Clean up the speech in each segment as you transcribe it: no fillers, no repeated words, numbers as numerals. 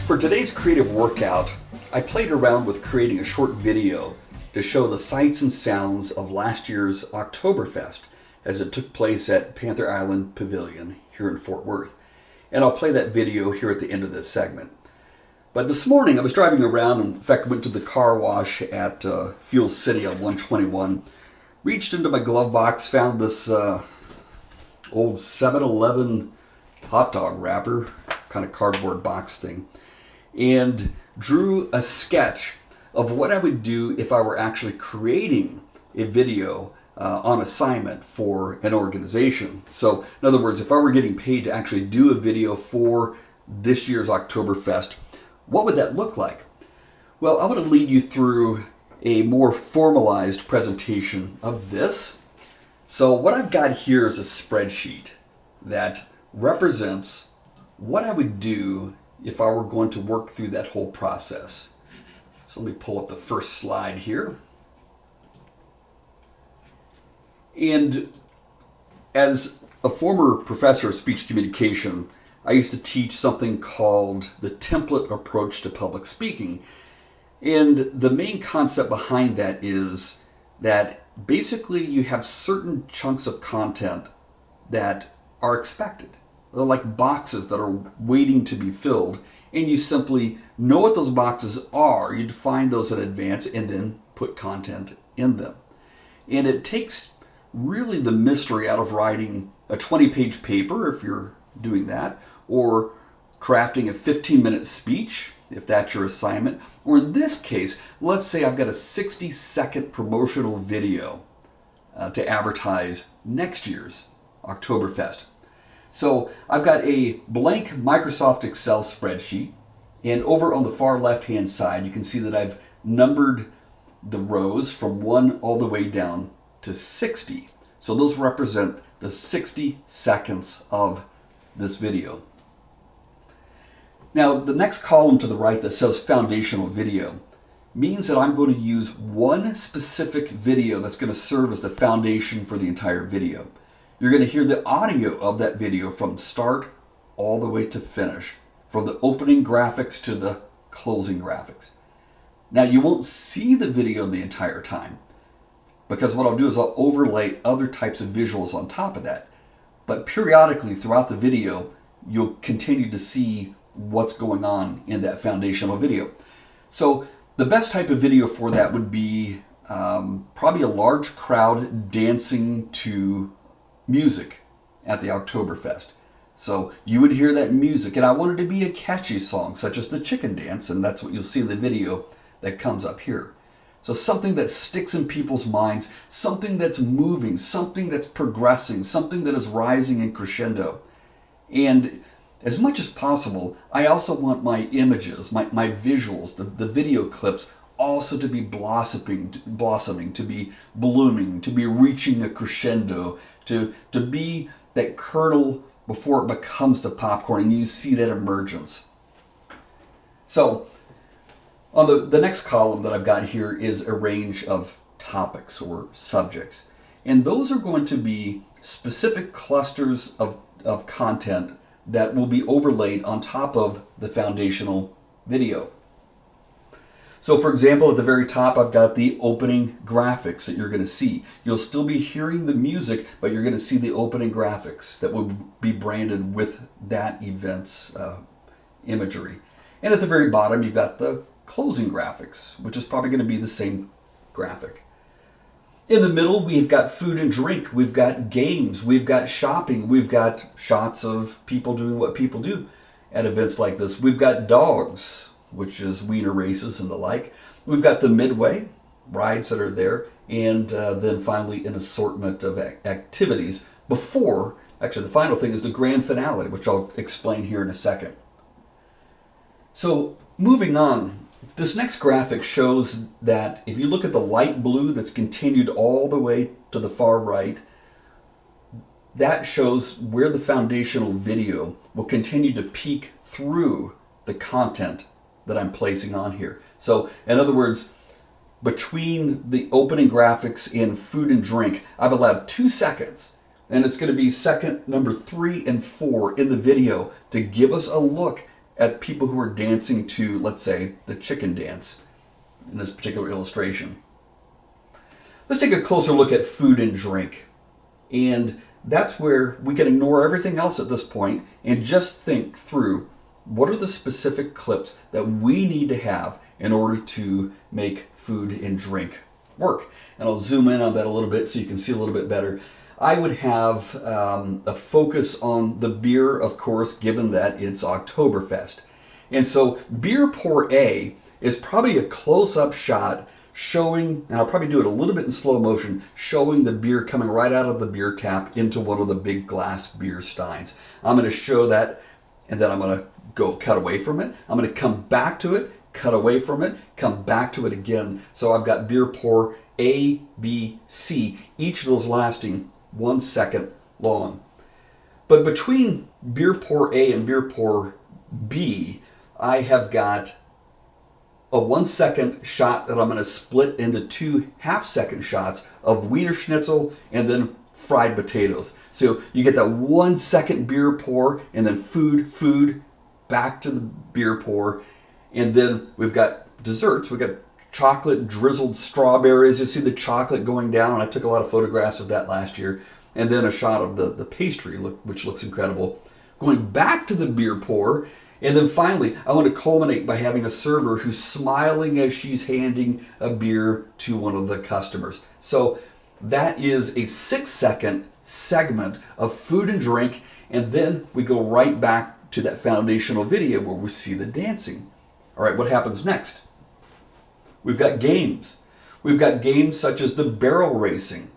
For today's creative workout, I played around with creating a short video to show the sights and sounds of last year's Oktoberfest as it took place at Panther Island Pavilion here in Fort Worth. And I'll play that video here at the end of this segment. But this morning I was driving around, and in fact went to the car wash at Fuel City on 121, reached into my glove box, found this old 7-Eleven hot dog wrapper, kind of cardboard box thing, and drew a sketch of what I would do if I were actually creating a video on assignment for an organization. So in other words, if I were getting paid to actually do a video for this year's Oktoberfest, what would that look like? Well, I want to lead you through a more formalized presentation of this. So what I've got here is a spreadsheet that represents what I would do if I were going to work through that whole process. So let me pull up the first slide here. And as a former professor of speech communication, I used to teach something called the template approach to public speaking. And the main concept behind that is that basically you have certain chunks of content that are expected. They're like boxes that are waiting to be filled, and you simply know what those boxes are. You define those in advance and then put content in them. And it takes really the mystery out of writing a 20-page paper, if you're doing that, or crafting a 15-minute speech, if that's your assignment. Or in this case, let's say I've got a 60-second promotional video to advertise next year's Oktoberfest. So I've got a blank Microsoft Excel spreadsheet, and over on the far left-hand side, you can see that I've numbered the rows from 1 all the way down to 60. So those represent the 60 seconds of this video. Now, the next column to the right that says foundational video means that I'm going to use one specific video that's going to serve as the foundation for the entire video. You're going to hear the audio of that video from start all the way to finish, from the opening graphics to the closing graphics. Now, you won't see the video the entire time, because what I'll do is I'll overlay other types of visuals on top of that. But periodically throughout the video, you'll continue to see what's going on in that foundational video. So the best type of video for that would be probably a large crowd dancing to music at the Oktoberfest. So you would hear that music, and I want it to be a catchy song, such as the chicken dance, and that's what you'll see in the video that comes up here. So something that sticks in people's minds, something that's moving, something that's progressing, something that is rising in crescendo. And as much as possible, I also want my images, my visuals, the video clips also to be blossoming, to be blooming, to be reaching a crescendo, to be that kernel before it becomes the popcorn, and you see that emergence. So on the next column that I've got here is a range of topics or subjects. And those are going to be specific clusters of content that will be overlaid on top of the foundational video. So for example, at the very top, I've got the opening graphics that you're going to see. You'll still be hearing the music, but you're going to see the opening graphics that will be branded with that event's imagery. And at the very bottom, you've got the closing graphics, which is probably going to be the same graphic. In the middle, we've got food and drink, we've got games, we've got shopping, we've got shots of people doing what people do at events like this. We've got dogs, which is wiener races and the like. We've got the midway rides that are there, and then finally an assortment of activities before, actually the final thing is the grand finale, which I'll explain here in a second. So moving on, this next graphic shows that if you look at the light blue that's continued all the way to the far right, that shows where the foundational video will continue to peek through the content that I'm placing on here. So in other words, between the opening graphics and food and drink, I've allowed 2 seconds. And it's going to be second number 3 and 4 in the video to give us a look at people who are dancing to, let's say, the chicken dance in this particular illustration. Let's take a closer look at food and drink. And that's where we can ignore everything else at this point and just think through what are the specific clips that we need to have in order to make food and drink work. And I'll zoom in on that a little bit so you can see a little bit better. I would have a focus on the beer, of course, given that it's Oktoberfest. And so beer pour A is probably a close-up shot showing, and I'll probably do it a little bit in slow motion, showing the beer coming right out of the beer tap into one of the big glass beer steins. I'm going to show that, and then I'm going to go cut away from it. I'm going to come back to it, cut away from it, come back to it again. So I've got beer pour A, B, C, each of those lasting 1 second long. But between beer pour A and beer pour B, I have got a 1 second shot that I'm going to split into 2 half-second shots of Wiener Schnitzel and then fried potatoes. So you get that 1 second beer pour and then food, back to the beer pour. And then we've got desserts. We've got chocolate drizzled strawberries. You see the chocolate going down, and I took a lot of photographs of that last year. And then a shot of the pastry, which looks incredible. Going back to the beer pour. And then finally, I want to culminate by having a server who's smiling as she's handing a beer to one of the customers. So that is a 6-second segment of food and drink. And then we go right back to that foundational video where we see the dancing. All right, what happens next? We've got games. We've got games such as the barrel racing.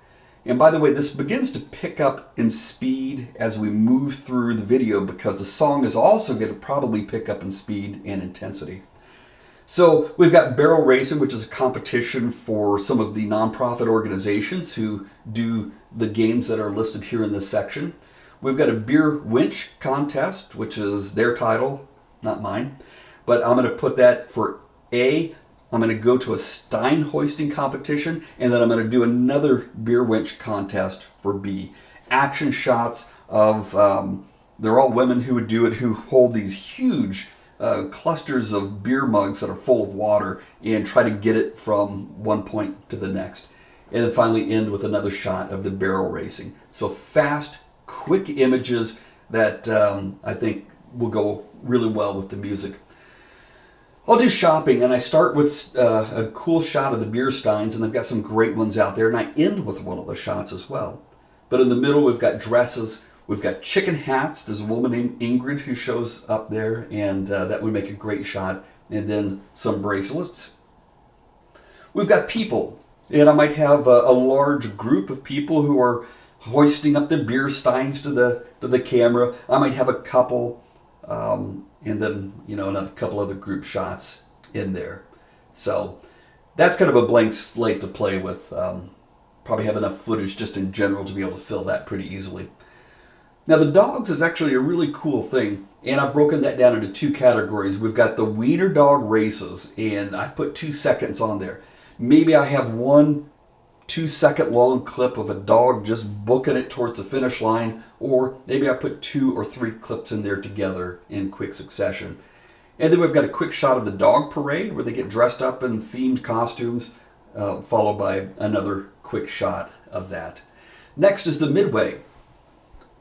And by the way, this begins to pick up in speed as we move through the video because the song is also going to probably pick up in speed and intensity. So we've got barrel racing, which is a competition for some of the nonprofit organizations who do the games that are listed here in this section. We've got a beer winch contest, which is their title, not mine. But I'm going to put that for A. I'm going to go to a stein hoisting competition, and then I'm going to do another beer winch contest for B. Action shots of, they're all women who would do it, who hold these huge clusters of beer mugs that are full of water and try to get it from one point to the next. And then finally end with another shot of the barrel racing. So fast, quick images that I think will go really well with the music. I'll do shopping, and I start with a cool shot of the beer steins, and I've got some great ones out there, and I end with one of the shots as well. But in the middle, we've got dresses, we've got chicken hats. There's a woman named Ingrid who shows up there, and that would make a great shot, and then some bracelets. We've got people, and I might have a large group of people who are hoisting up the beer steins to the camera. I might have a couple, and then, a couple other group shots in there. So that's kind of a blank slate to play with. Probably have enough footage just in general to be able to fill that pretty easily. Now the dogs is actually a really cool thing, and I've broken that down into 2 categories. We've got the wiener dog races, and I've put 2 seconds on there. Maybe I have 1 2-second long clip of a dog just booking it towards the finish line, or maybe I put 2 or 3 clips in there together in quick succession. And then we've got a quick shot of the dog parade where they get dressed up in themed costumes, followed by another quick shot of that. Next is the midway.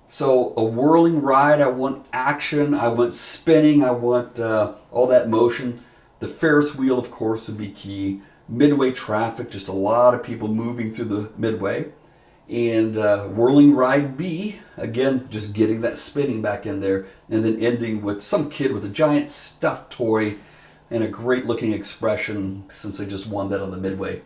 So a whirling ride, I want action, I want spinning, I want all that motion. The Ferris wheel, of course, would be key. Midway traffic, just a lot of people moving through the midway. And whirling ride B, again, just getting that spinning back in there. And then ending with some kid with a giant stuffed toy and a great looking expression since they just won that on the midway.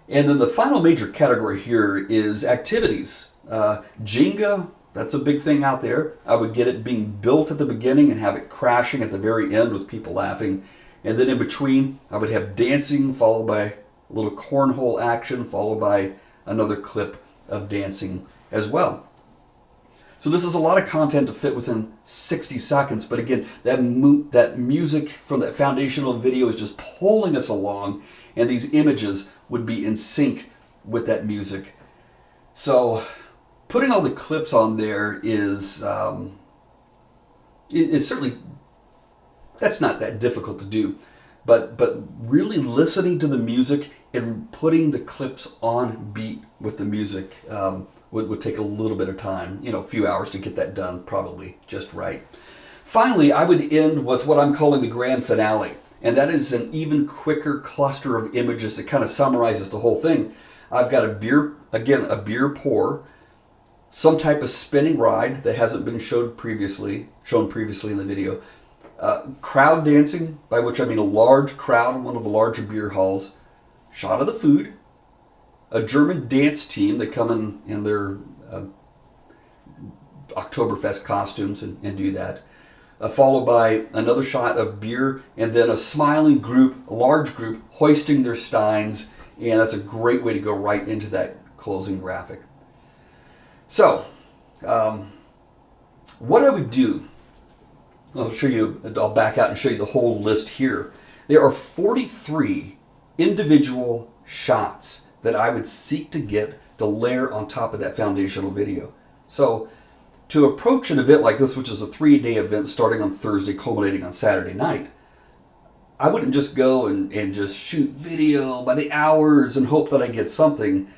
And then the final major category here is activities. Jenga, that's a big thing out there. I would get it being built at the beginning and have it crashing at the very end with people laughing. And then in between, I would have dancing, followed by a little cornhole action, followed by another clip of dancing as well. So this is a lot of content to fit within 60 seconds. But again, that music from that foundational video is just pulling us along. and these images would be in sync with that music. So putting all the clips on there is certainly, that's not that difficult to do, but really listening to the music and putting the clips on beat with the music would take a little bit of time, a few hours to get that done, probably just right. Finally, I would end with what I'm calling the grand finale, and that is an even quicker cluster of images that kind of summarizes the whole thing. I've got a beer pour, some type of spinning ride that hasn't been shown previously in the video, crowd dancing, by which I mean a large crowd in one of the larger beer halls, shot of the food, a German dance team that come in their Oktoberfest costumes and do that, followed by another shot of beer, and then a smiling group, a large group, hoisting their steins, and that's a great way to go right into that closing graphic. So, what I would do, I'll back out and show you the whole list here. There are 43 individual shots that I would seek to get to layer on top of that foundational video. So, to approach an event like this, which is a 3-day event starting on Thursday, culminating on Saturday night, I wouldn't just go and just shoot video by the hours and hope that I get something.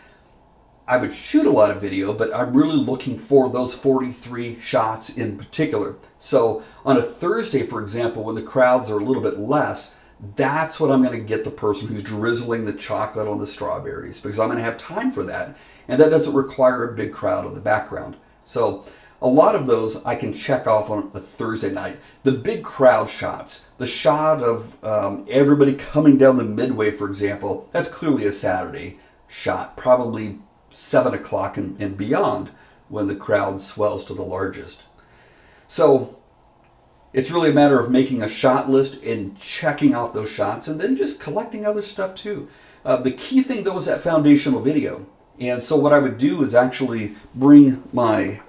I would shoot a lot of video, but I'm really looking for those 43 shots in particular. So on a Thursday, for example, when the crowds are a little bit less, that's when I'm going to get the person who's drizzling the chocolate on the strawberries, because I'm going to have time for that. And that doesn't require a big crowd in the background. So a lot of those I can check off on a Thursday night. The big crowd shots, the shot of everybody coming down the midway, for example, that's clearly a Saturday shot, probably 7 o'clock and beyond, when the crowd swells to the largest. So it's really a matter of making a shot list and checking off those shots, and then just collecting other stuff too. The key thing though is that foundational video. And so what I would do is actually bring my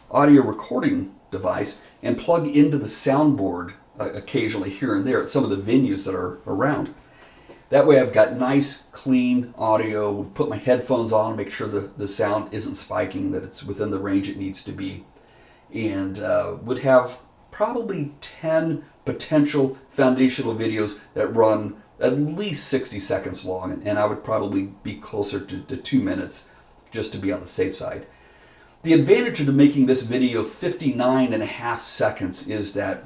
audio recording device and plug into the soundboard occasionally here and there at some of the venues that are around. That way I've got nice, clean audio, put my headphones on, make sure the sound isn't spiking, that it's within the range it needs to be, and would have probably 10 potential foundational videos that run at least 60 seconds long, and I would probably be closer to 2 minutes just to be on the safe side. The advantage of making this video 59.5 seconds is that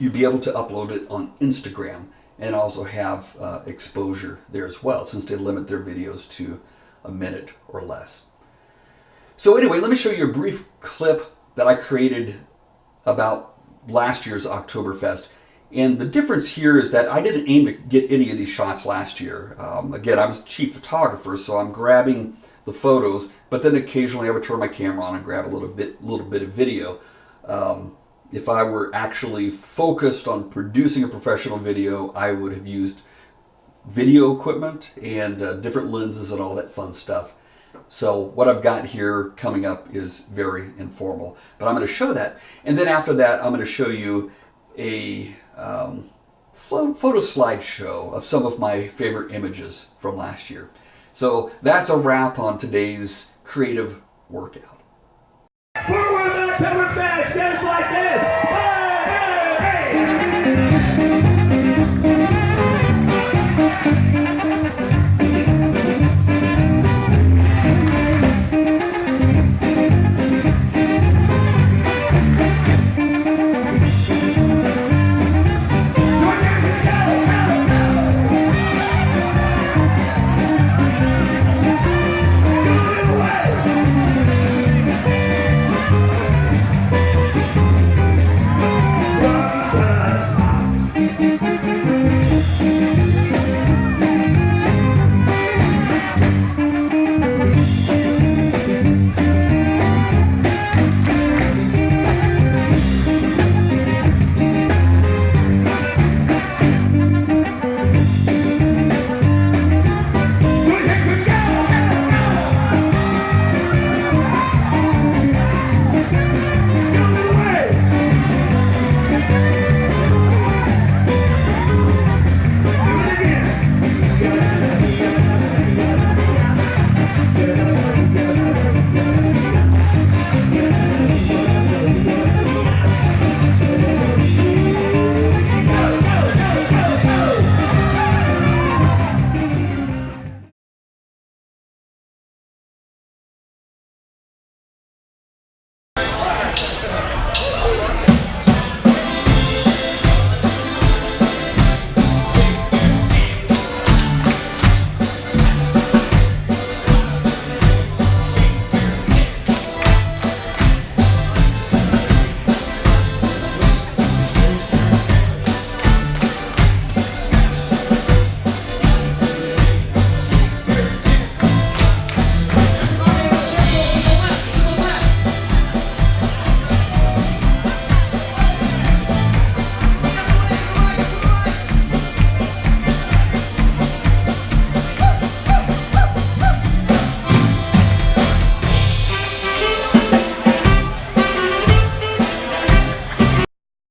you'd be able to upload it on Instagram and also have exposure there as well, since they limit their videos to a minute or less. So anyway, let me show you a brief clip that I created about last year's Oktoberfest. And the difference here is that I didn't aim to get any of these shots last year. Again, I was chief photographer, so I'm grabbing the photos, but then occasionally I would turn my camera on and grab a little bit of video. If I were actually focused on producing a professional video, I would have used video equipment and different lenses and all that fun stuff. So what I've got here coming up is very informal, but I'm going to show that. And then after that, I'm going to show you a photo slideshow of some of my favorite images from last year. So that's a wrap on today's creative workout. Forward Oktoberfest, just like this. Hey, hey, hey.